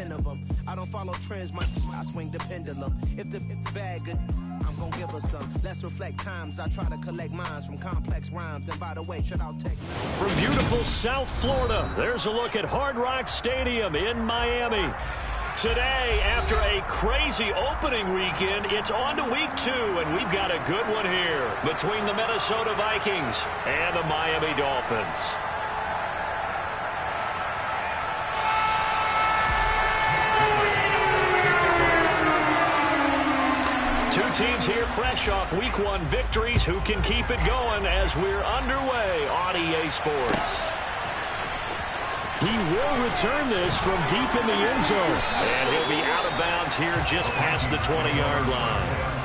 10 of them. I don't follow trends, I swing the pendulum. If the bag good, I'm gonna give her some. Let's reflect times. I try to collect minds from complex rhymes. And by the way, shout out Tech. From beautiful South Florida, there's a look at Hard Rock Stadium in Miami. Today, after a crazy opening weekend, it's on to week 2, and we've got a good one here between the Minnesota Vikings and the Miami Dolphins. Two teams here fresh off week 1 victories. Who can keep it going as we're underway on EA Sports? He will return this from deep in the end zone. And he'll be out of bounds here just past the 20-yard line.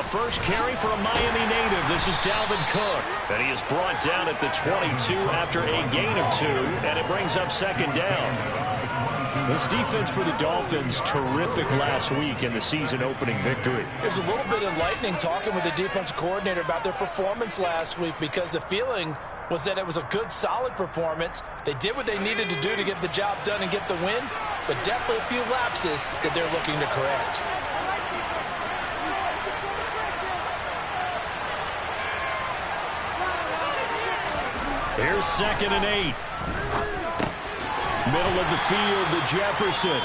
First carry for a Miami native. This is Dalvin Cook. And he is brought down at the 22 after a gain of 2. And it brings up second down. This defense for the Dolphins, terrific last week in the season opening victory. It was a little bit enlightening talking with the defensive coordinator about their performance last week, because the feeling was that it was a good, solid performance. They did what they needed to do to get the job done and get the win, but definitely a few lapses that they're looking to correct. Here's 2nd and 8. Middle of the field to Jefferson.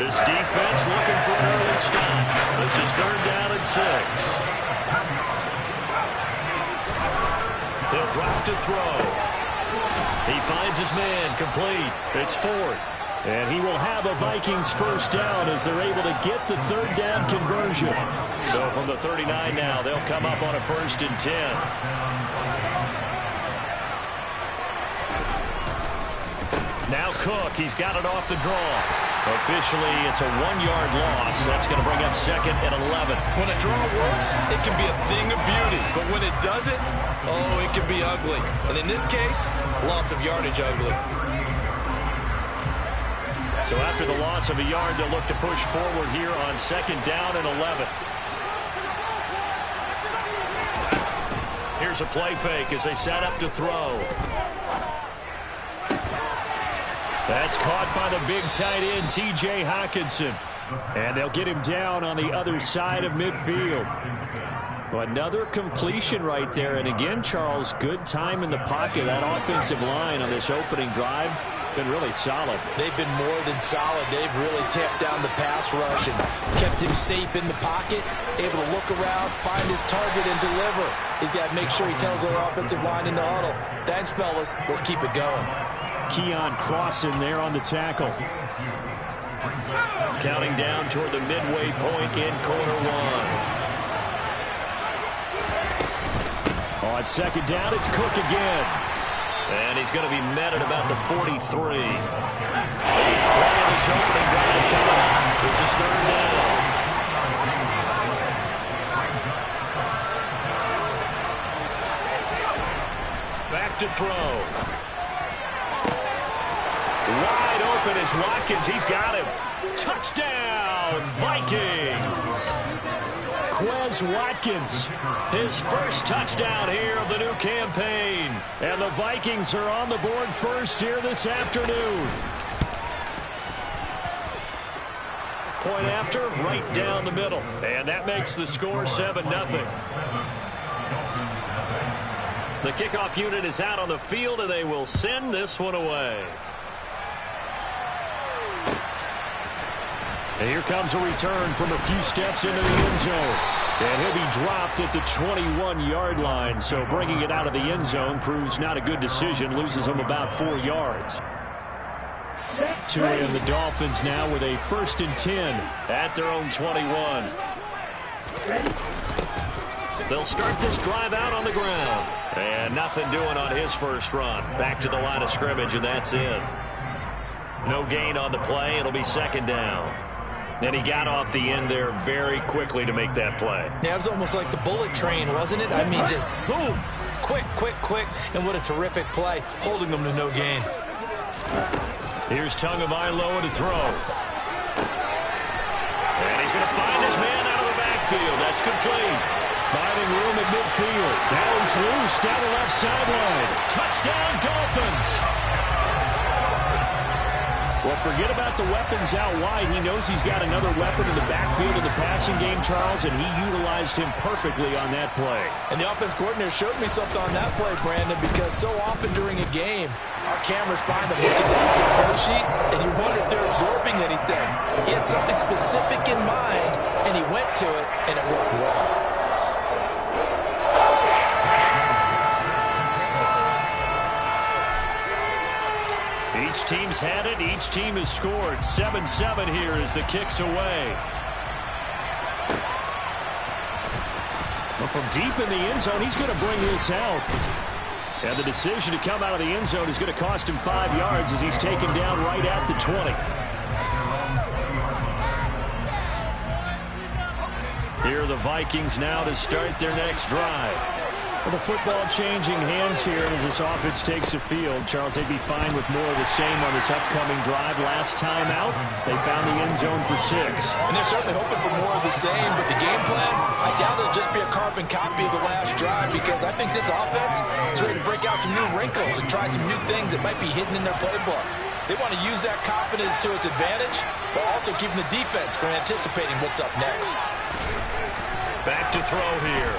This defense looking for an early stop. This is 3rd down and 6. He'll drop to throw. He finds his man complete. It's 4th. And he will have a Vikings first down as they're able to get the 3rd down conversion. So from the 39 now, they'll come up on a 1st and 10. Now Cook, he's got it off the draw. Officially, it's a 1-yard loss. That's going to bring up 2nd and 11. When a draw works, it can be a thing of beauty. But when it doesn't, oh, it can be ugly. And in this case, loss of yardage ugly. So after the loss of a yard, they'll look to push forward here on 2nd down and 11. Here's a play fake as they set up to throw. That's caught by the big tight end, T.J. Hockenson. And they'll get him down on the other side of midfield. Another completion right there. And again, Charles, good time in the pocket. That offensive line on this opening drive been really solid. They've been more than solid. They've really tamped down the pass rush and kept him safe in the pocket, able to look around, find his target, and deliver. He's got to make sure he tells the offensive line in the huddle, thanks, fellas. Let's keep it going. Keon Crossan there on the tackle. Counting down toward the midway point in quarter 1. On 2nd down, it's Cook again. And he's going to be met at about the 43. 8th play of this opening drive coming up. This is 3rd down. Back to throw. Wide open is Watkins. He's got him. Touchdown, Vikings. Quez Watkins, his first touchdown here of the new campaign. And the Vikings are on the board first here this afternoon. Point after, right down the middle. And that makes the score 7-0. The kickoff unit is out on the field, and they will send this one away. And here comes a return from a few steps into the end zone. And he'll be dropped at the 21-yard line. So bringing it out of the end zone proves not a good decision. Loses him about 4 yards. And the Dolphins now with a 1st and 10 at their own 21. They'll start this drive out on the ground. And nothing doing on his first run. Back to the line of scrimmage, and that's it. No gain on the play. It'll be second down. And he got off the end there very quickly to make that play. Yeah, it was almost like the bullet train, wasn't it? I mean, just zoom. Quick, quick, quick. And what a terrific play, holding them to no gain. Here's Tagovailoa to throw. And he's going to find his man out of the backfield. That's complete. Finding room at midfield. Now he's loose down the left sideline. Touchdown, Dolphins. Well, forget about the weapons out wide. He knows he's got another weapon in the backfield in the passing game, Charles, and he utilized him perfectly on that play. And the offense coordinator showed me something on that play, Brandon, because so often during a game, our cameras find them looking at the play sheets, and you wonder if they're absorbing anything. He had something specific in mind, and he went to it, and it worked well. Each team's had it. Each team has scored. 7-7 here as the kick's away. Well, from deep in the end zone, he's going to bring this out. And the decision to come out of the end zone is going to cost him 5 yards as he's taken down right at the 20. Here are the Vikings now to start their next drive. Well, the football changing hands here as this offense takes the field. Charles, they'd be fine with more of the same on this upcoming drive. Last time out, they found the end zone for 6. And they're certainly hoping for more of the same, but the game plan, I doubt it'll just be a carbon copy of the last drive, because I think this offense is ready to break out some new wrinkles and try some new things that might be hidden in their playbook. They want to use that confidence to its advantage, while also keeping the defense from anticipating what's up next. Back to throw here.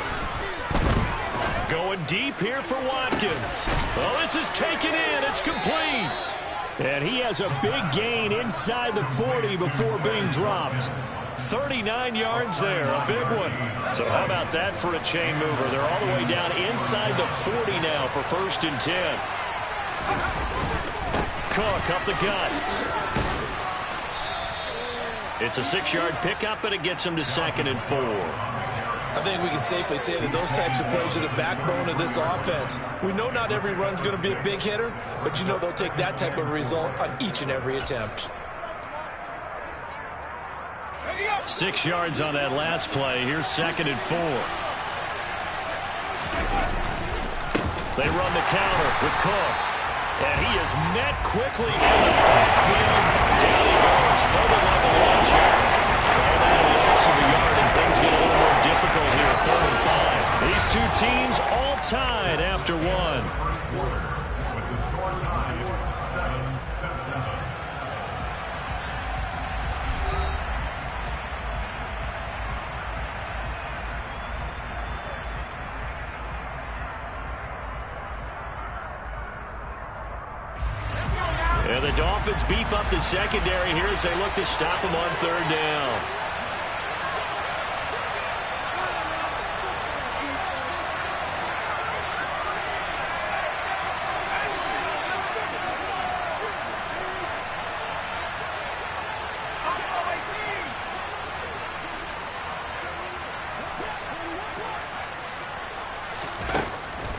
Going deep here for Watkins. Well, this is taken in. It's complete. And he has a big gain inside the 40 before being dropped. 39 yards there, a big one. So how about that for a chain mover? They're all the way down inside the 40 now for 1st and 10. Cook up the gut. It's a 6-yard pickup, and it gets him to 2nd and 4. I think we can safely say that those types of plays are the backbone of this offense. We know not every run's going to be a big hitter, but you know they'll take that type of result on each and every attempt. 6 yards on that last play. Here's 2nd and 4. They run the counter with Cook. And he is met quickly in the backfield. Down he goes, further like a launcher. Call that a loss of a yard, and things get a little more difficult here. 3rd and 5. These two teams all tied after 1. And the Dolphins beef up the secondary here as they look to stop him on 3rd down.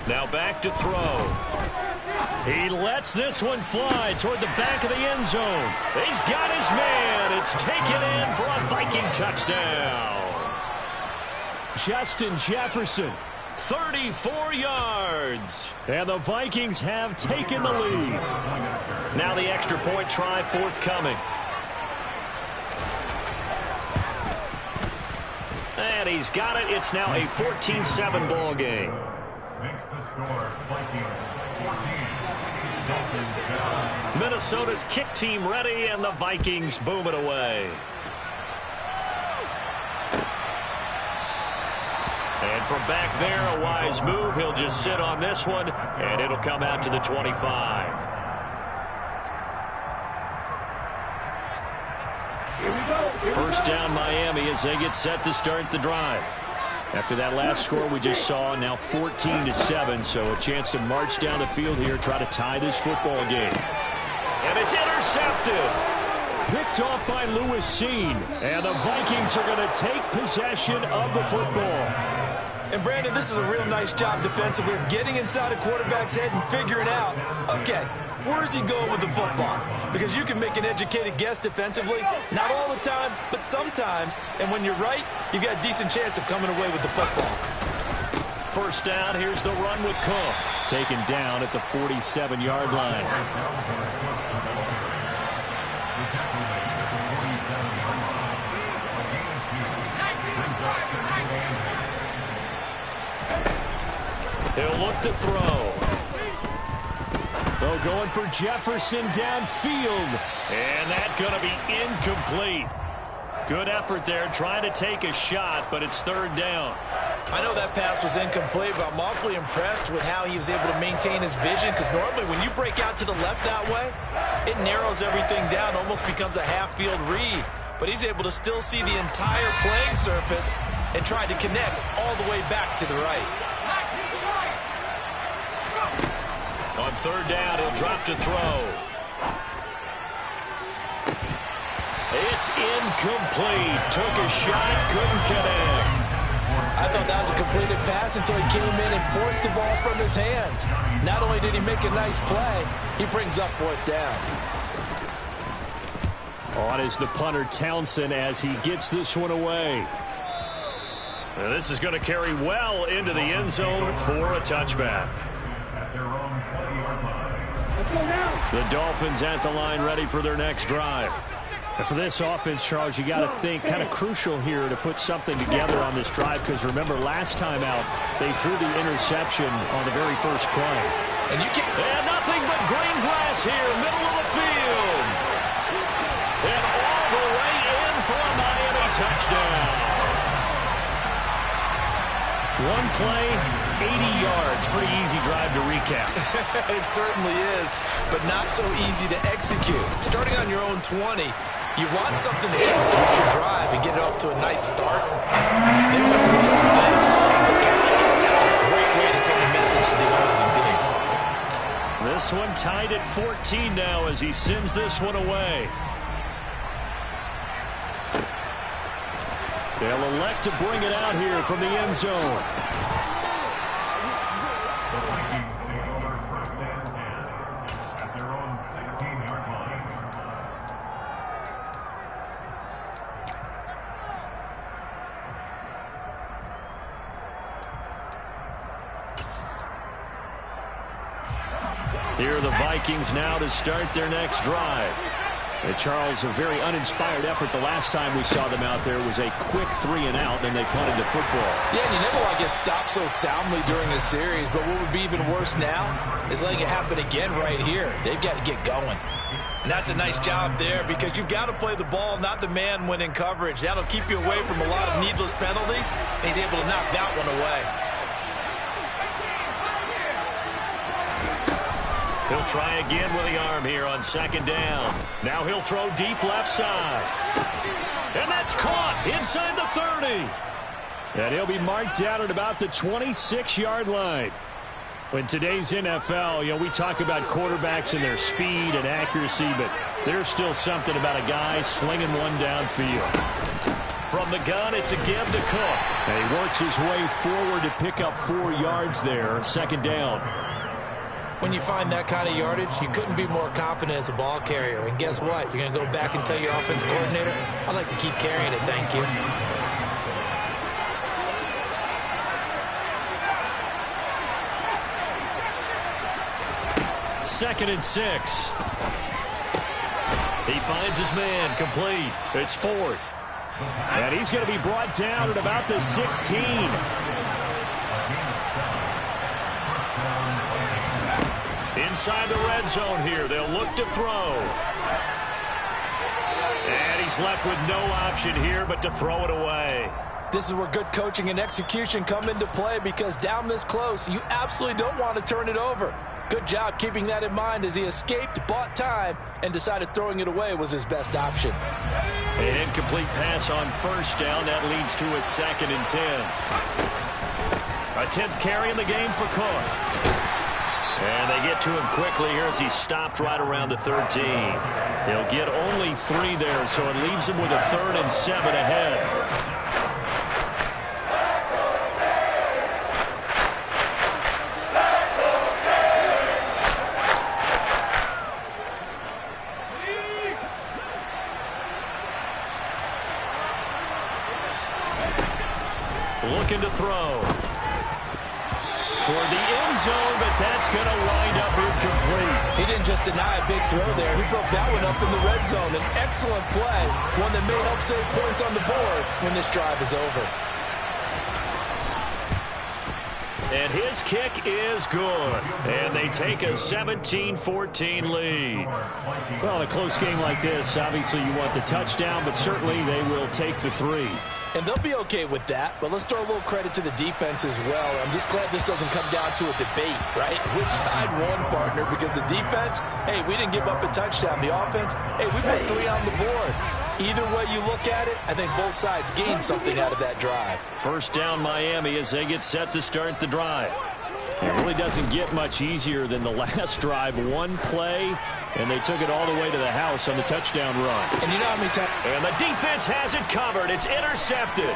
Now back to throw. He lets this one fly toward the back of the end zone. He's got his man. It's taken in for a Viking touchdown. Justin Jefferson, 34 yards. And the Vikings have taken the lead. Now the extra point try forthcoming. And he's got it. It's now a 14-7 ball game. Makes the score Vikings 14. Minnesota's kick team ready, and the Vikings boom it away. And from back there, a wise move. He'll just sit on this one, and it'll come out to the 25. First down, Miami, as they get set to start the drive. After that last score we just saw, now 14-7, so a chance to march down the field here, try to tie this football game. And it's intercepted. Picked off by Lewis Seen. And the Vikings are going to take possession of the football. And, Brandon, this is a real nice job defensively of getting inside a quarterback's head and figuring out, okay, Where is he going with the football? Because you can make an educated guess defensively, not all the time, but sometimes. And when you're right, you've got a decent chance of coming away with the football. First down, here's the run with Cook. Taken down at the 47-yard line. He'll look to throw. Oh, going for Jefferson downfield. And that's going to be incomplete. Good effort there, trying to take a shot, but it's third down. I know that pass was incomplete, but I'm awfully impressed with how he was able to maintain his vision, because normally when you break out to the left that way, it narrows everything down, almost becomes a half-field read. But he's able to still see the entire playing surface and try to connect all the way back to the right. On third down, he'll drop to throw. It's incomplete. Took a shot, couldn't connect. I thought that was a completed pass until he came in and forced the ball from his hands. Not only did he make a nice play, he brings up fourth down. On is the punter Townsend as he gets this one away. Now this is going to carry well into the end zone for a touchback. The Dolphins at the line, ready for their next drive. And for this offense, Charles, you got to think kind of crucial here to put something together on this drive, because remember last time out they threw the interception on the very first play. And you can't. And nothing but green grass here, middle of the field. And all the way in for a Miami touchdown. One play, 80 yards. Pretty easy drive to recap. It certainly is, but not so easy to execute. Starting on your own 20, you want something to kickstart your drive and get it off to a nice start. They went for the whole thing and got it. That's a great way to send a message to the opposing team. This one tied at 14 now as he sends this one away. They'll elect to bring it out here from the end zone. The Vikings take over first and 10 at their own 16-yard line. Here are the Vikings now to start their next drive. Charles, a very uninspired effort the last time we saw them out there was a quick 3-and-out, and they punted the football. Yeah, and you never want to get stopped so soundly during a series, but what would be even worse now is letting it happen again right here. They've got to get going. And that's a nice job there, because you've got to play the ball, not the man when in coverage. That'll keep you away from a lot of needless penalties, and he's able to knock that one away. He'll try again with the arm here on second down. Now he'll throw deep left side. And that's caught inside the 30. And he'll be marked down at about the 26-yard line. In today's NFL, we talk about quarterbacks and their speed and accuracy, but there's still something about a guy slinging one downfield. From the gun, it's a give to Cook. And he works his way forward to pick up 4 yards there, second down. When you find that kind of yardage, you couldn't be more confident as a ball carrier. And guess what? You're going to go back and tell your offensive coordinator, I'd like to keep carrying it, thank you. Second and 6. He finds his man, complete. It's Ford. And he's going to be brought down at about the 16. Inside the red zone here, they'll look to throw. And he's left with no option here but to throw it away. This is where good coaching and execution come into play, because down this close, you absolutely don't want to turn it over. Good job keeping that in mind as he escaped, bought time, and decided throwing it away was his best option. An incomplete pass on first down. That leads to a 2nd and 10. A 10th carry in the game for Cook. And they get to him quickly here as he stopped right around the 13. He'll get only 3 there, so it leaves him with a 3rd and 7 ahead. Looking to throw. Toward the end zone, but that's going to wind up incomplete. He didn't just deny a big throw there. He broke that one up in the red zone. An excellent play, one that may help save points on the board when this drive is over. And his kick is good. And they take a 17-14 lead. Well, in a close game like this, obviously you want the touchdown, but certainly they will take the 3. And they'll be okay with that, but let's throw a little credit to the defense as well. I'm just glad this doesn't come down to a debate, right? Which side won, partner? Because the defense, hey, we didn't give up a touchdown. The offense, hey, we put 3 on the board. Either way you look at it, I think both sides gained something out of that drive. First down Miami as they get set to start the drive. It really doesn't get much easier than the last drive. One play, and they took it all the way to the house on the touchdown run. And you know how many times... And the defense has it covered. It's intercepted.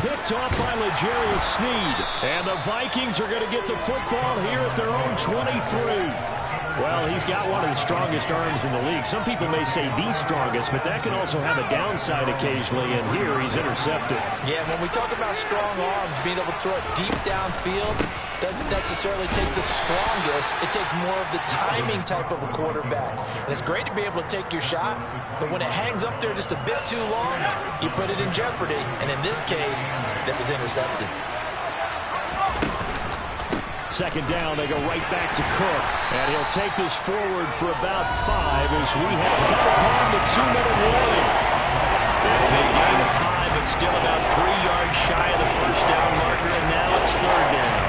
Picked off by L'Jarius Sneed. And the Vikings are going to get the football here at their own 23. Well, he's got one of the strongest arms in the league. Some people may say the strongest, but that can also have a downside occasionally, and here he's intercepted. Yeah, when we talk about strong arms, being able to throw it deep downfield doesn't necessarily take the strongest. It takes more of the timing type of a quarterback. And it's great to be able to take your shot, but when it hangs up there just a bit too long, you put it in jeopardy. And in this case, that was intercepted. Second down, they go right back to Cook. And he'll take this forward for about 5 as we have come upon the 2-minute warning. And they gain a 5, but still about 3 yards shy of the first down marker, and now it's 3rd down.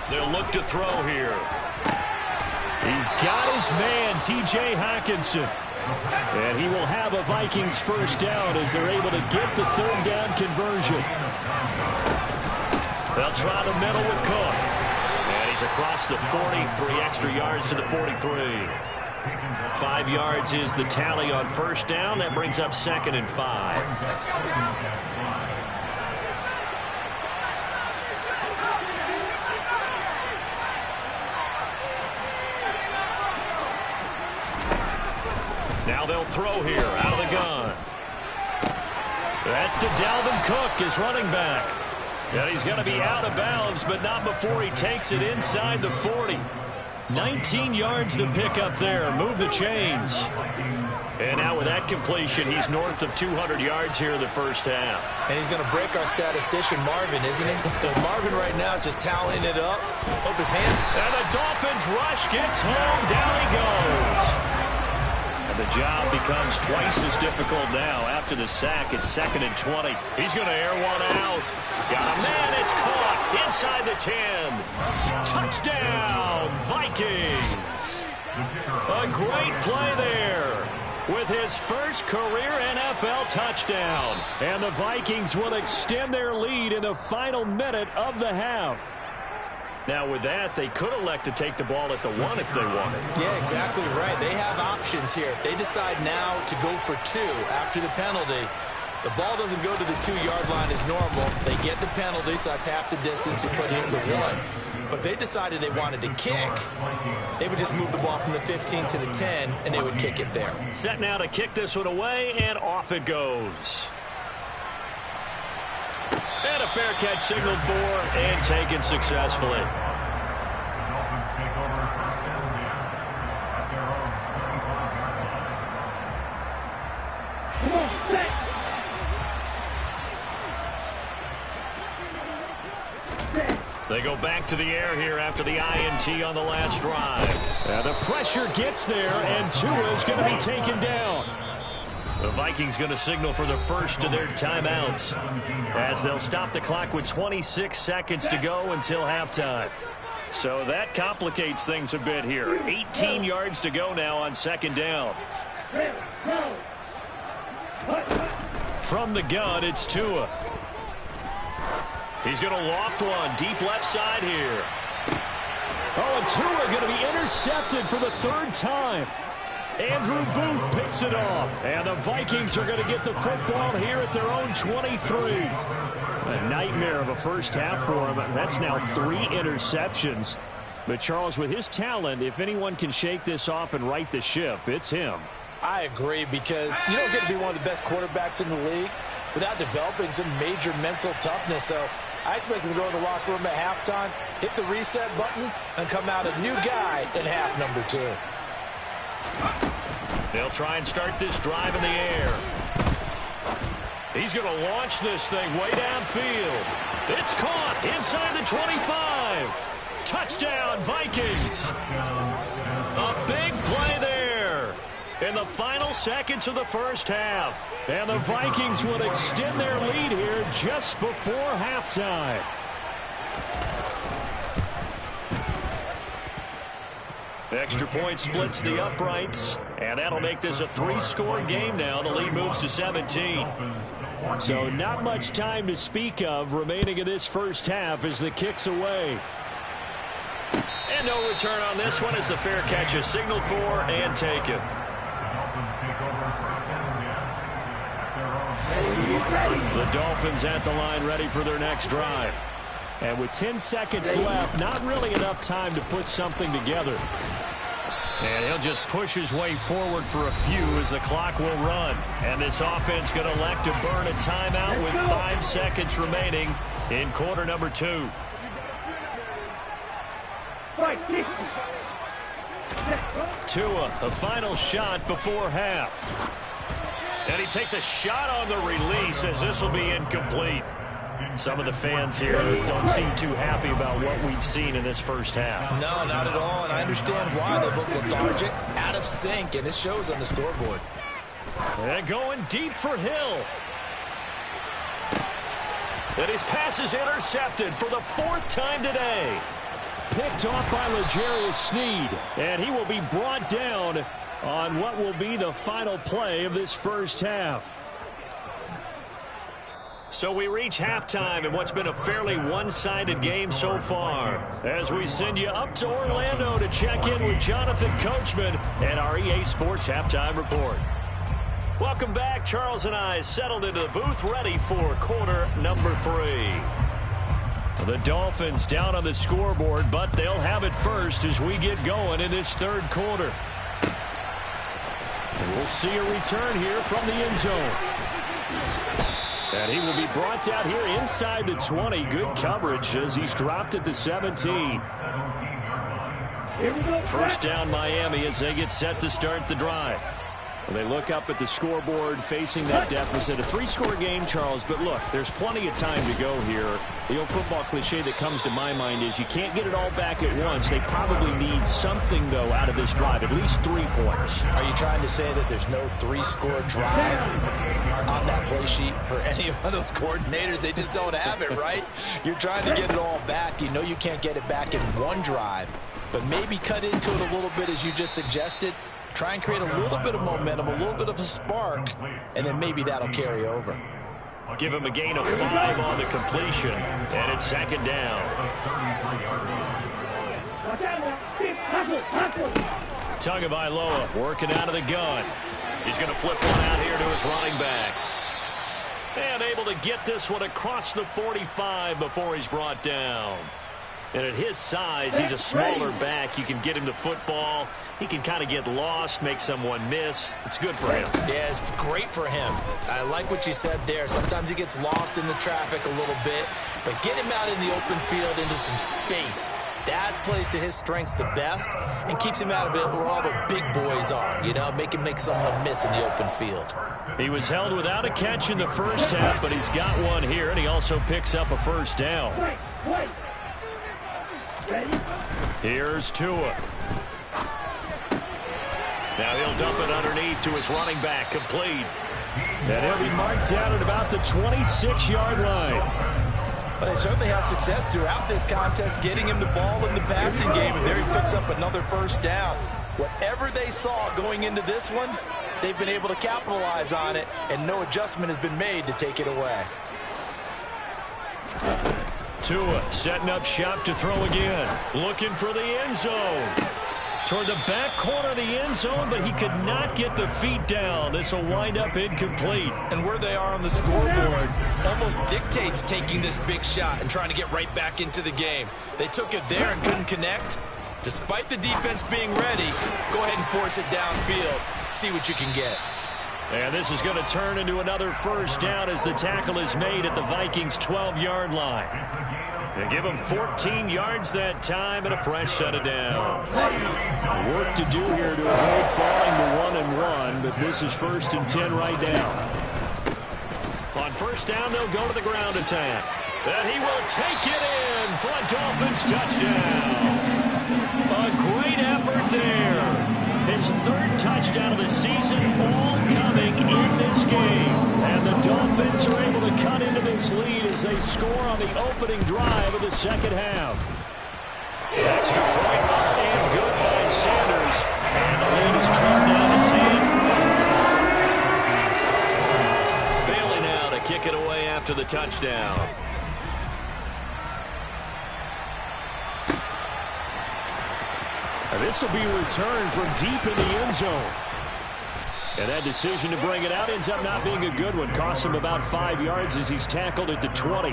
They'll look to throw here. He's got his man, T.J. Hockenson. And he will have a Vikings first down as they're able to get the 3rd down conversion. They'll try the middle with Cook. And he's across the 40, 3 extra yards to the 43. 5 yards is the tally on first down. That brings up 2nd and 5. Now they'll throw here out of the gun. That's to Dalvin Cook, his running back. And he's going to be out of bounds, but not before he takes it inside the 40. 19 yards to pick up there. Move the chains. And now with that completion, he's north of 200 yards here in the first half. And he's going to break our statistician, Marvin, isn't he? Marvin right now is just tallying it up. Hope his hand. And the Dolphins rush gets home. Down he goes. The job becomes twice as difficult now. After the sack, it's 2nd and 20. He's going to air one out. Got a man. It's caught inside the 10. Touchdown, Vikings. A great play there with his first career NFL touchdown. And the Vikings will extend their lead in the final minute of the half. Now, with that, they could elect to take the ball at the 1 if they wanted. Yeah, exactly right. They have options here. If they decide now to go for 2 after the penalty, the ball doesn't go to the 2-yard line as normal. They get the penalty, so that's half the distance. You put it in the 1. But if they decided they wanted to kick, they would just move the ball from the 15 to the 10, and they would kick it there. Set now to kick this one away, and off it goes. And a fair catch signaled for and taken successfully. Dolphins take over first down at their own 25. They go back to the air here after the INT on the last drive. The pressure gets there, and Tua is going to be taken down. The Vikings going to signal for the first of their timeouts as they'll stop the clock with 26 seconds to go until halftime. So that complicates things a bit here. 18 yards to go now on 2nd down. From the gun, it's Tua. He's going to loft one deep left side here. Oh, and Tua going to be intercepted for the 3rd time. Andrew Booth picks it off. And the Vikings are going to get the football here at their own 23. A nightmare of a first half for him. That's now 3 interceptions. But Charles, with his talent, if anyone can shake this off and right the ship, it's him. I agree, because you don't get to be one of the best quarterbacks in the league without developing some major mental toughness. So I expect him to go in the locker room at halftime, hit the reset button, and come out a new guy in half number 2. They'll try and start this drive in the air. He's going to launch this thing way downfield. It's caught inside the 25. Touchdown, Vikings. A big play there in the final seconds of the first half. And the Vikings will extend their lead here just before halftime. Extra point splits the uprights, and that'll make this a 3-score game now. The lead moves to 17. So not much time to speak of remaining in this first half as the kick's away. And no return on this one as the fair catch is signaled for and taken. The Dolphins at the line ready for their next drive. And with 10 seconds left, not really enough time to put something together. And he'll just push his way forward for a few as the clock will run. And this offense going to elect to burn a timeout with 5 seconds remaining in quarter number 2. Tua, a final shot before half. And he takes a shot on the release as this will be incomplete. Some of the fans here don't seem too happy about what we've seen in this first half. No, not at all, and I understand why. They look lethargic, out of sync, and it shows on the scoreboard. And going deep for Hill. And his pass is intercepted for the 4th time today. Picked off by L'Jarius Sneed, and he will be brought down on what will be the final play of this first half. So we reach halftime in what's been a fairly one-sided game so far, as we send you up to Orlando to check in with Jonathan Coachman and our EA Sports Halftime Report. Welcome back. Charles and I settled into the booth ready for quarter number 3. The Dolphins down on the scoreboard, but they'll have it first as we get going in this third quarter. And we'll see a return here from the end zone. And he will be brought down here inside the 20. Good coverage as he's dropped at the 17. First down Miami as they get set to start the drive. They look up at the scoreboard facing that deficit. A 3-score game, Charles, but look, there's plenty of time to go here. The old football cliche that comes to my mind is you can't get it all back at once. They probably need something, though, out of this drive, at least 3 points. Are you trying to say that there's no 3-score drive on that play sheet for any one of those coordinators? They just don't have it, right? You're trying to get it all back. You know you can't get it back in one drive, but maybe cut into it a little bit as you just suggested. Try and create a little bit of momentum, a little bit of a spark, and then maybe that'll carry over. Give him a gain of 5 on the completion, and it's second down. Tagovailoa working out of the gun. He's going to flip one out here to his running back. And able to get this one across the 45 before he's brought down. And at his size, he's a smaller back. You can get him the football. He can kind of get lost, make someone miss. It's good for him. Yeah, it's great for him. I like what you said there. Sometimes he gets lost in the traffic a little bit, but get him out in the open field into some space. That plays to his strengths the best and keeps him out of it where all the big boys are, you know, make someone miss in the open field. He was held without a catch in the first half, but he's got one here, and he also picks up a first down. Here's Tua. Now he'll dump it underneath to his running back, complete. And he'll be marked down at about the 26-yard line. But they certainly had success throughout this contest, getting him the ball in the passing game, and there he picks up another first down. Whatever they saw going into this one, they've been able to capitalize on it, and no adjustment has been made to take it away. Tua setting up shop to throw again. Looking for the end zone. toward the back corner of the end zone, but he could not get the feet down. This will wind up incomplete. And where they are on the scoreboard almost dictates taking this big shot and trying to get right back into the game. They took it there and couldn't connect. Despite the defense being ready, go ahead and force it downfield. See what you can get. And this is going to turn into another first down as the tackle is made at the Vikings' 12-yard line. They give him 14 yards that time and a fresh set of downs. Work to do here to avoid falling to 1-1, but this is 1st and 10 right now. On first down, they'll go to the ground attack. And he will take it in for a Dolphins touchdown. A great effort there. His 3rd touchdown of the season, all coming in this game. And the Dolphins are able to cut into this lead as they score on the opening drive of the second half. Extra point up and good by Sanders. And the lead is trimmed down to 10. Bailey now to kick it away after the touchdown. This will be returned from deep in the end zone. And that decision to bring it out ends up not being a good one. Costs him about 5 yards as he's tackled at the 20.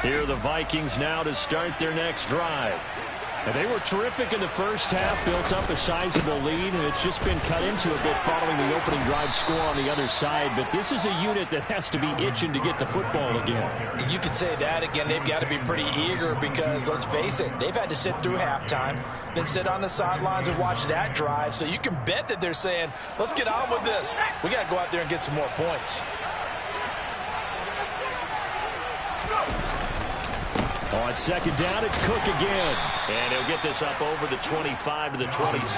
Here are the Vikings now to start their next drive. And they were terrific in the first half, built up a sizable lead, and it's just been cut into a bit following the opening drive score on the other side. But this is a unit that has to be itching to get the football again. You could say that again. They've got to be pretty eager because, let's face it, they've had to sit through halftime, then sit on the sidelines and watch that drive. So you can bet that they're saying, let's get on with this. We got to go out there and get some more points. On second down, it's Cook again. And he'll get this up over the 25 to the 26.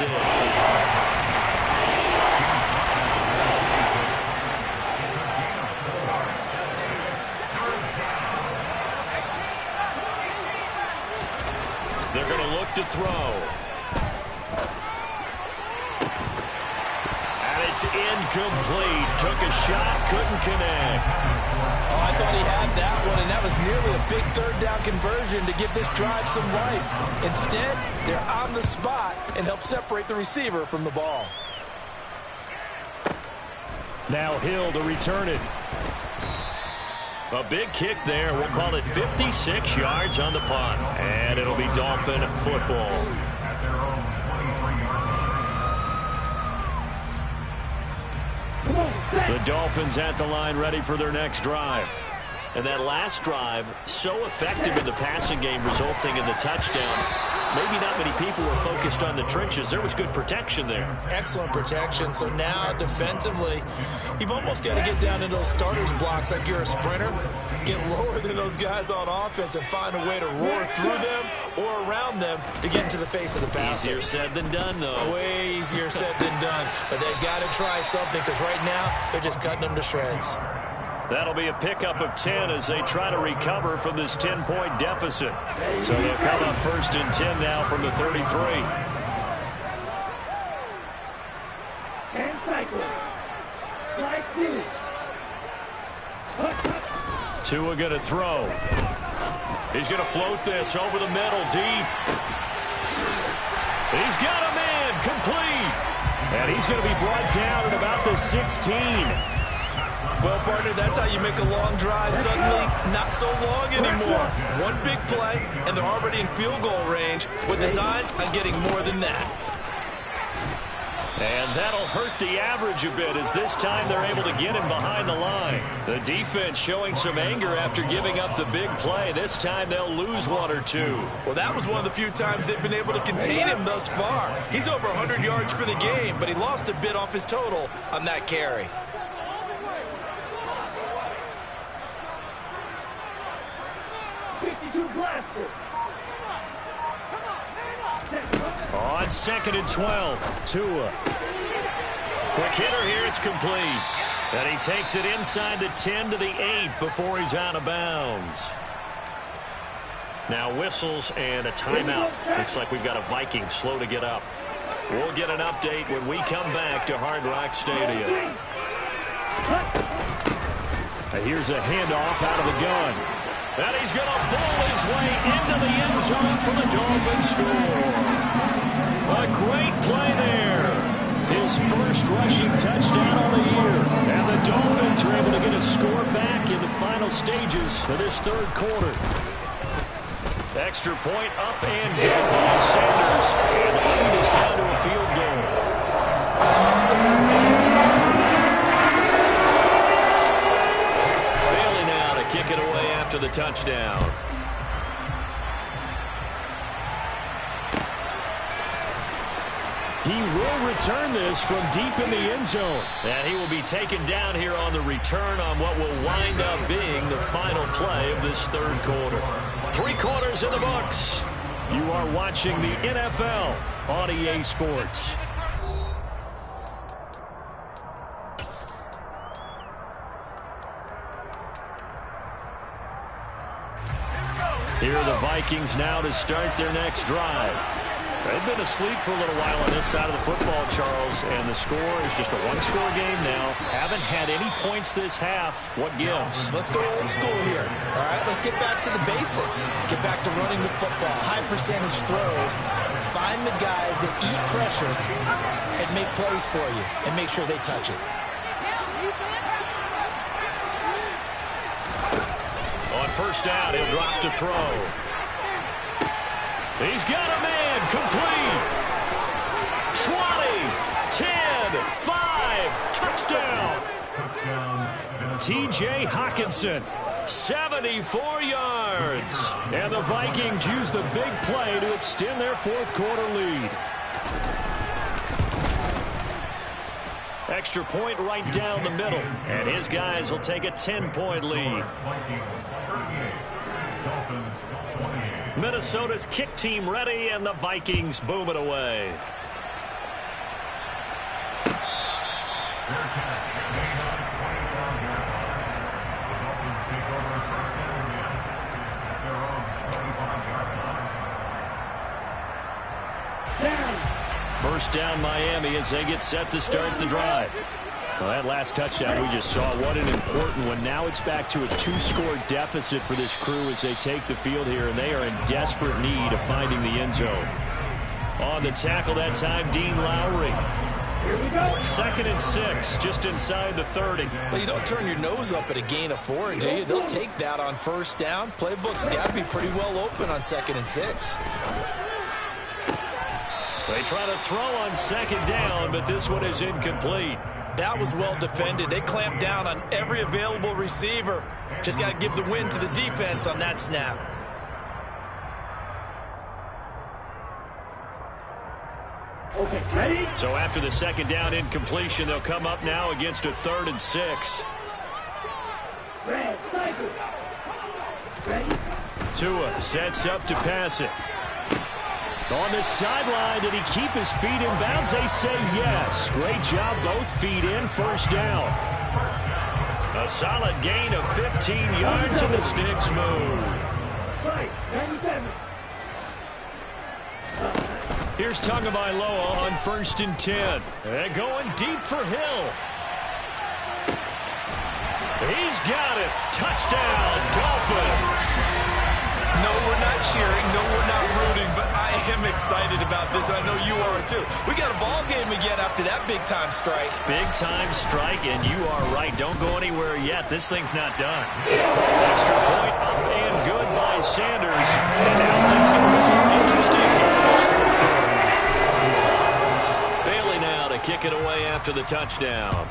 They're going to look to throw. And it's incomplete. Took a shot, couldn't connect. Oh, I thought he had that one, and that was nearly a big 3rd down conversion to give this drive some life. Instead, they're on the spot and help separate the receiver from the ball. Now Hill to return it. A big kick there. We'll call it 56 yards on the punt. And it'll be Dolphin football. At their own 23-yard line. The Dolphins at the line ready for their next drive. And that last drive, so effective in the passing game, resulting in the touchdown. Maybe not many people were focused on the trenches. There was good protection there. Excellent protection. So now defensively, you've almost got to get down into those starters blocks like you're a sprinter. Get lower than those guys on offense and find a way to roar through them or around them to get into the face of the passer. Easier said than done, though. Way easier said than done. But they've got to try something because right now they're just cutting them to shreds. That'll be a pickup of 10 as they try to recover from this 10-point deficit. So they'll come up 1st and 10 now from the 33. And cycle. Like this. Tua going to throw. He's going to float this over the middle deep. He's got a man complete. And he's going to be brought down at about the 16. Well, partner, that's how you make a long drive suddenly not so long anymore. One big play, and they're already in field goal range with designs on getting more than that. And that'll hurt the average a bit as this time they're able to get him behind the line. The defense showing some anger after giving up the big play. This time they'll lose one or two. Well, that was one of the few times they've been able to contain him thus far. He's over 100 yards for the game, but he lost a bit off his total on that carry. On 2nd and 12, Tua. Quick hitter here, it's complete. And he takes it inside the 10 to the 8 before he's out of bounds. Now whistles and a timeout. Looks like we've got a Viking slow to get up. We'll get an update when we come back to Hard Rock Stadium. Here's a handoff out of the gun. And he's going to pull his way into the end zone for the Dolphins score. A great play there. His first rushing touchdown on the year. And the Dolphins are able to get a score back in the final stages of this third quarter. Extra point up and good by Sanders. And the lead is down to a field goal. Bailey now to kick it away after the touchdown. He will return this from deep in the end zone. And he will be taken down here on the return on what will wind up being the final play of this third quarter. 3 quarters in the books. You are watching the NFL on EA Sports. Here are the Vikings now to start their next drive. They've been asleep for a little while on this side of the football, Charles, and the score is just a one-score game now. Haven't had any points this half. What gives? Let's go old school here. All right, let's get back to the basics. Get back to running the football, high percentage throws. Find the guys that eat pressure and make plays for you and make sure they touch it. On first down, he'll drop to throw. He's got a man, complete. 20, 10, 5, touchdown. T.J. Hockenson, 74 yards. And the Vikings use the big play to extend their fourth quarter lead. Extra point right down the middle. And his guys will take a 10-point lead. Minnesota's kick team ready, and the Vikings boom it away. First down Miami as they get set to start the drive. Well, that last touchdown we just saw, what an important one. Now it's back to a 2-score deficit for this crew as they take the field here, and they are in desperate need of finding the end zone. On the tackle that time, Dean Lowry. Here we go. 2nd and 6, just inside the 30. Well, you don't turn your nose up at a gain of 4, do you? They'll take that on first down. Playbook's got to be pretty well open on 2nd and 6. They try to throw on 2nd down, but this one is incomplete. That was well defended. They clamped down on every available receiver. Just got to give the win to the defense on that snap. Okay, ready? So after the 2nd down incompletion, they'll come up now against a 3rd and 6. Ready? Tua sets up to pass it. On the sideline, did he keep his feet in bounds? They say yes. Great job, both feet in, first down. A solid gain of 15 yards, and the sticks move. Here's Tagovailoa on 1st and 10. They're going deep for Hill. He's got it. Touchdown, Dolphins. No, we're not cheering. No, we're not rooting, but I am excited about this, and I know you are too. We got a ball game again after that big-time strike. Big-time strike, and you are right. Don't go anywhere yet. This thing's not done. Extra point up and good by Sanders. And now things going to be more interesting here in this fourth quarter. Bailey now to kick it away after the touchdown.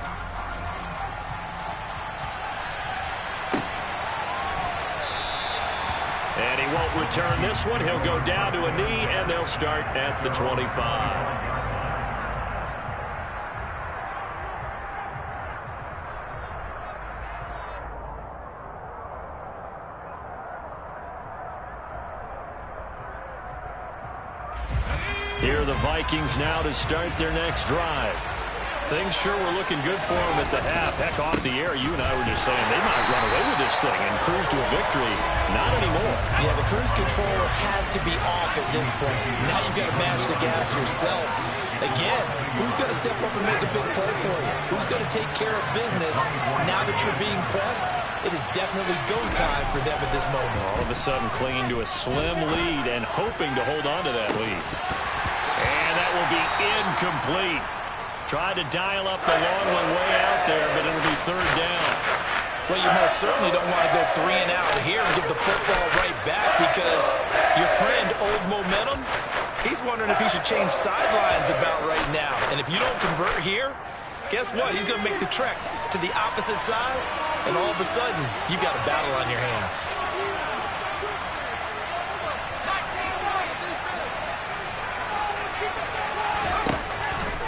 And he won't return this one. He'll go down to a knee, and they'll start at the 25. Here are the Vikings now to start their next drive. things sure were looking good for them at the half. Heck, off the air, you and I were just saying they might run away with this thing and cruise to a victory. Not anymore. Yeah, the cruise control has to be off at this point. Now you've got to match the gas yourself. Again, who's going to step up and make a big play for you? Who's going to take care of business now that you're being pressed? It is definitely go time for them at this moment. All of a sudden clinging to a slim lead and hoping to hold on to that lead. And that will be incomplete. Tried to dial up the long one way out there, but it'll be third down. Well, you most certainly don't want to go 3 and out here and give the football right back because your friend, Old Momentum, he's wondering if he should change sidelines about right now. And if you don't convert here, guess what? He's going to make the trek to the opposite side, and all of a sudden, you've got a battle on your hands.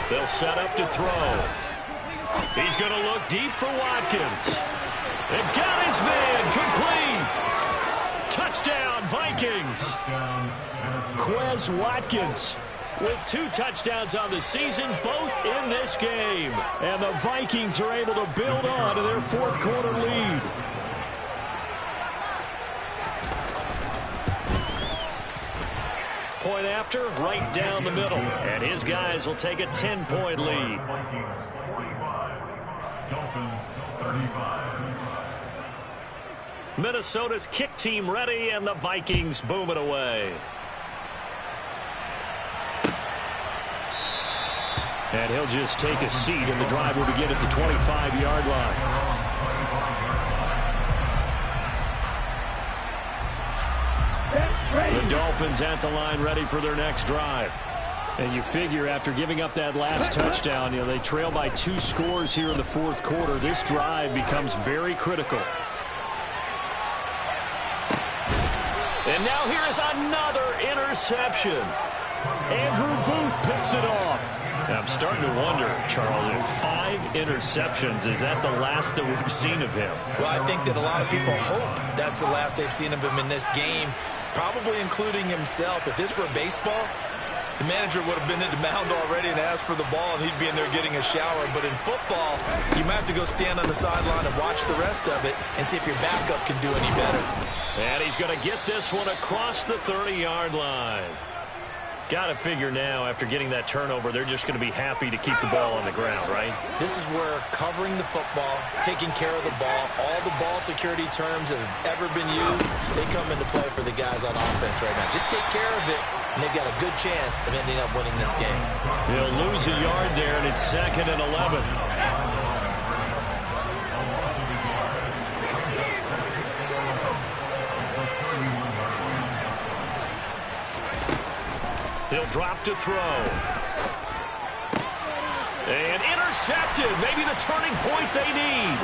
They'll set up to throw. He's going to look deep for Watkins. And got his man complete. Touchdown, Vikings. Quez Watkins with 2 touchdowns on the season, both in this game. And the Vikings are able to build on to their fourth quarter lead. Point after, right down the middle. And his guys will take a 10-point lead. Vikings 45, Dolphins 35. Minnesota's kick team ready, and the Vikings boom it away. And he'll just take a seat, and the drive will begin at the 25-yard line. The Dolphins at the line ready for their next drive. And you figure after giving up that last touchdown, they trail by 2 scores here in the fourth quarter. This drive becomes very critical. And now here is another interception. Andrew Booth picks it off. And I'm starting to wonder, Charles, if 5 interceptions, is that the last that we've seen of him? Well, I think that a lot of people hope that's the last they've seen of him in this game, probably including himself. If this were baseball, the manager would have been at the mound already and asked for the ball, and he'd be in there getting a shower. But in football, you might have to go stand on the sideline and watch the rest of it and see if your backup can do any better. And he's going to get this one across the 30-yard line. Got to figure now, after getting that turnover, they're just going to be happy to keep the ball on the ground, right? This is where covering the football, taking care of the ball, all the ball security terms that have ever been used, they come into play for the guys on offense right now. Just take care of it, and they've got a good chance of ending up winning this game. He'll lose a yard there, and it's 2nd and 11. He'll drop to throw. And intercepted. Maybe the turning point they need.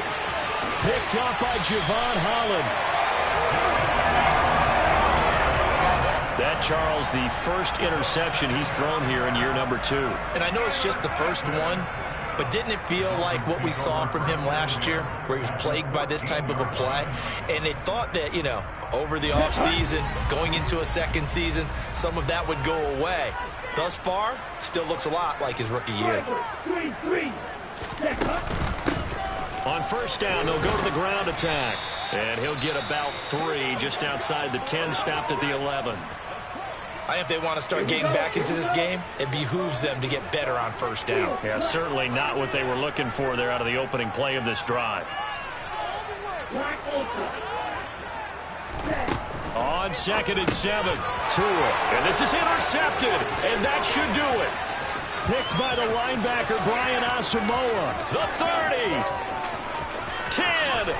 Picked up by Javon Holland. That, Charles, the first interception he's thrown here in year number 2. And I know it's just the first one, but didn't it feel like what we saw from him last year, where he was plagued by this type of a play? And they thought that, over the offseason, going into a second season, some of that would go away. Thus far, still looks a lot like his rookie year. On first down, they'll go to the ground attack. And he'll get about 3 just outside the 10, stopped at the 11. I think if they want to start getting back into this game, it behooves them to get better on first down. Yeah, certainly not what they were looking for there out of the opening play of this drive. On 2nd and 7, Tua. And this is intercepted, and that should do it. Picked by the linebacker, Brian Asamoah. The 30. 10.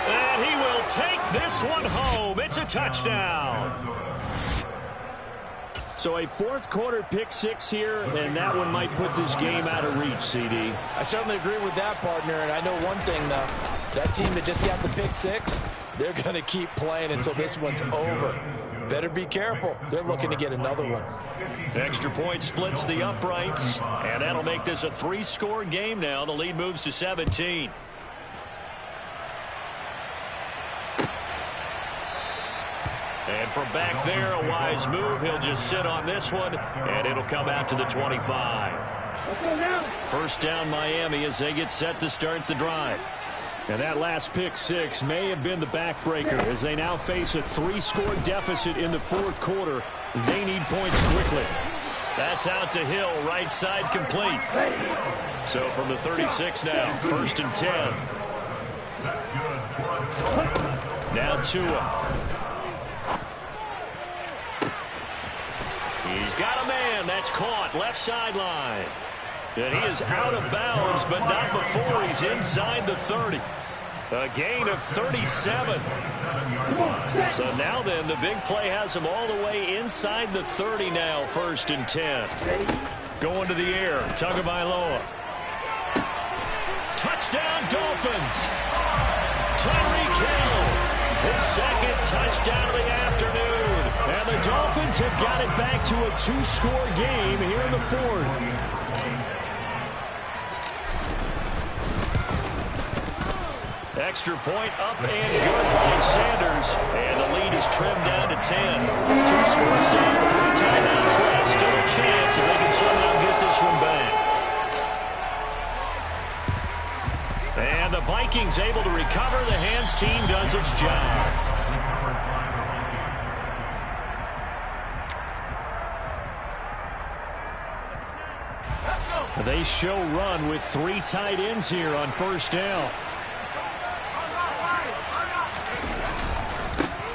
And he will take this one home. It's a touchdown. So a fourth quarter pick 6 here, and that one might put this game out of reach, CD. I certainly agree with that, partner. And I know one thing, though. That team that just got the pick 6, they're going to keep playing until this one's over. Better be careful. They're looking to get another one. Extra point splits the uprights, and that'll make this a 3-score game now. The lead moves to 17. And from back there, a wise move. He'll just sit on this one, and it'll come out to the 25. First down Miami as they get set to start the drive. And that last pick six may have been the backbreaker as they now face a 3-score deficit in the fourth quarter. They need points quickly. That's out to Hill, right side complete. So from the 36 now, 1st and 10. Now Tua. He's got a man. That's caught left sideline. And he is out of bounds, but not before he's inside the 30. A gain of 37. So now then, the big play has him all the way inside the 30 now, 1st and 10. Going to the air, Tagovailoa. Touchdown, Dolphins. Tyreek Hill, his second touchdown of the afternoon. And the Dolphins have got it back to a 2-score game here in the 4th. Extra point up and good by Sanders. And the lead is trimmed down to 10. 2 scores down, 3 timeouts left. Still a chance if they can somehow get this one back. And the Vikings able to recover. The hands team does its job. They show run with 3 tight ends here on 1st down.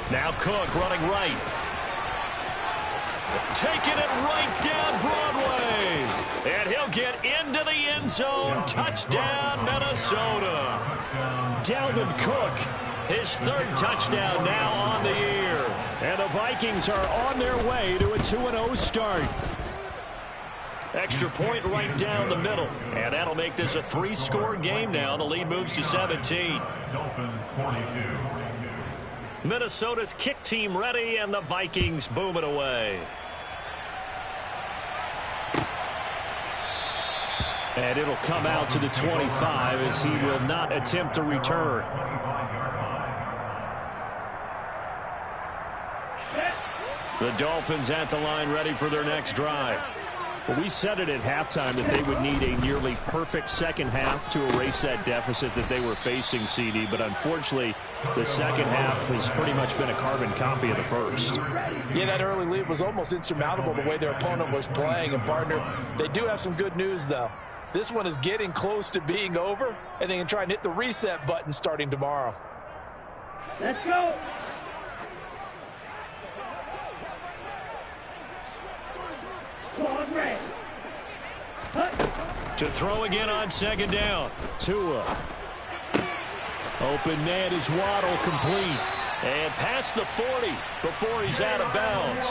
Now Cook running right. Taking it right down Broadway. And he'll get into the end zone. Touchdown, Minnesota. Dalvin Cook, his 3rd touchdown now on the year. And the Vikings are on their way to a 2-0 start. Extra point right down the middle. And that'll make this a 3-score game now. The lead moves to 17. Dolphins 42. Minnesota's kick team ready, and the Vikings boom it away. And it'll come out to the 25 as he will not attempt to return. The Dolphins at the line ready for their next drive. Well, we said it at halftime that they would need a nearly perfect second half to erase that deficit that they were facing, CD. But unfortunately, the second half has pretty much been a carbon copy of the first. Yeah, that early lead was almost insurmountable the way their opponent was playing. And, partner, they do have some good news, though. This one is getting close to being over, and they can try and hit the reset button starting tomorrow. Let's go. To throw again on 2nd down. Tua. Open man is Waddle, complete. And past the 40 before he's out of bounds.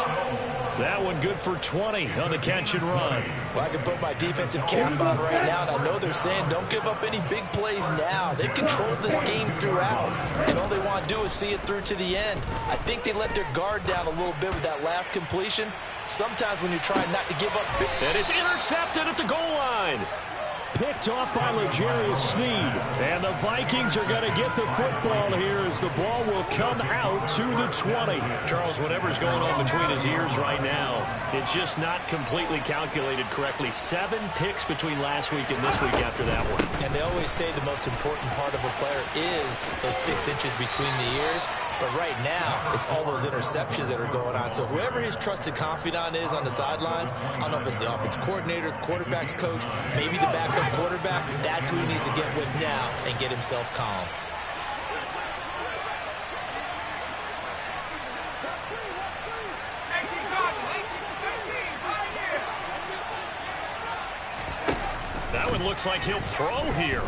That one good for 20 on the catch and run. Well, I can put my defensive cap on right now, and I know they're saying don't give up any big plays now. They've controlled this game throughout, and all they want to do is see it through to the end. I think they let their guard down a little bit with that last completion. Sometimes when you're trying not to give up big... And it's intercepted at the goal line. Picked off by L'Jarius Sneed. And the Vikings are going to get the football here as the ball will come out to the 20. Charles, whatever's going on between his ears right now, it's just not completely calculated correctly. 7 picks between last week and this week after that one. And they always say the most important part of a player is those 6 inches between the ears. But right now, it's all those interceptions that are going on. So whoever his trusted confidant is on the sidelines, I don't know if it's the offensive coordinator, the quarterback's coach, maybe the backup quarterback, that's who he needs to get with now and get himself calm. That one looks like he'll throw here.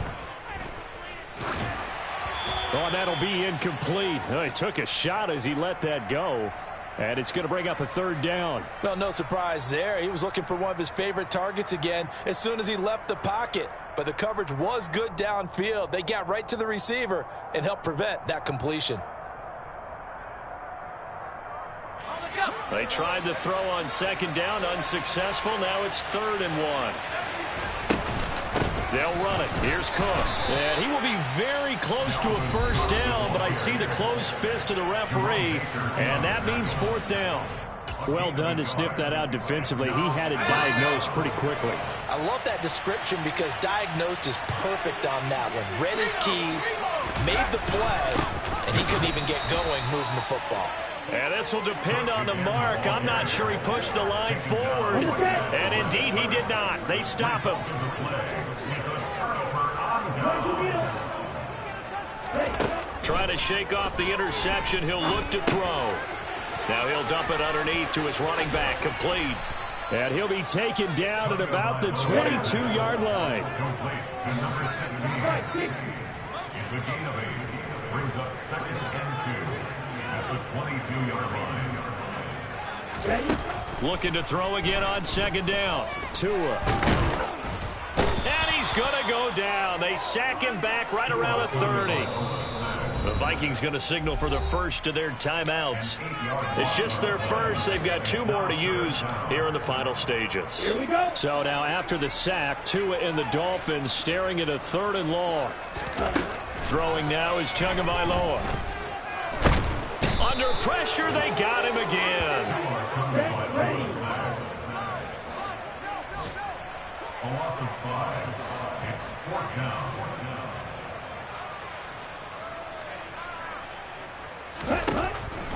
Oh, that'll be incomplete. Oh, he took a shot as he let that go. And it's going to bring up a 3rd down. Well, no surprise there. He was looking for one of his favorite targets again as soon as he left the pocket. But the coverage was good downfield. They got right to the receiver and helped prevent that completion. They tried to throw on 2nd down, unsuccessful. Now it's 3rd and 1. They'll run it. Here's Cook. And he will be very close to a 1st down, but I see the closed fist of the referee, and that means 4th down. Well done to sniff that out defensively. He had it diagnosed pretty quickly. I I love that description because diagnosed is perfect on that one. Read his keys, made the play, and he couldn't even get going moving the football. And this will depend on the mark. I'm not sure he pushed the line forward. And indeed, he did not. They stop him. Trying to shake off the interception. He'll look to throw. Now he'll dump it underneath to his running back. Complete. And he'll be taken down at about the 22-yard line. It's a gain of 8. Brings up 2nd and 2 at the 22-yard line. Looking to throw again on 2nd down. Tua. And he's going to go down. They sack him back right around the 30. The Vikings going to signal for the first of their timeouts. It's just their first. They've got 2 more to use here in the final stages. Here we go. So now after the sack, Tua and the Dolphins staring at a 3rd and long. Throwing now is Tagovailoa. Under pressure, they got him again. A loss of 5. It's 4th down.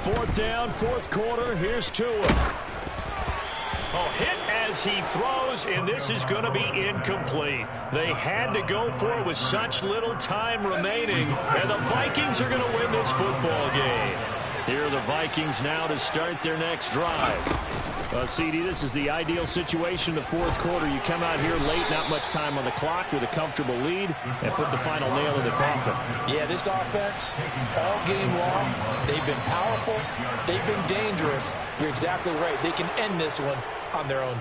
Fourth down, 4th quarter. Here's Tua. Oh, hit as he throws, and this is going to be incomplete. They had to go for it with such little time remaining, and the Vikings are going to win this football game. Here are the Vikings now to start their next drive. CD, this is the ideal situation in the 4th quarter. You come out here late, not much time on the clock with a comfortable lead, and put the final nail in the coffin. Yeah, this offense, all game long, they've been powerful, they've been dangerous. You're exactly right. They can end this one on their own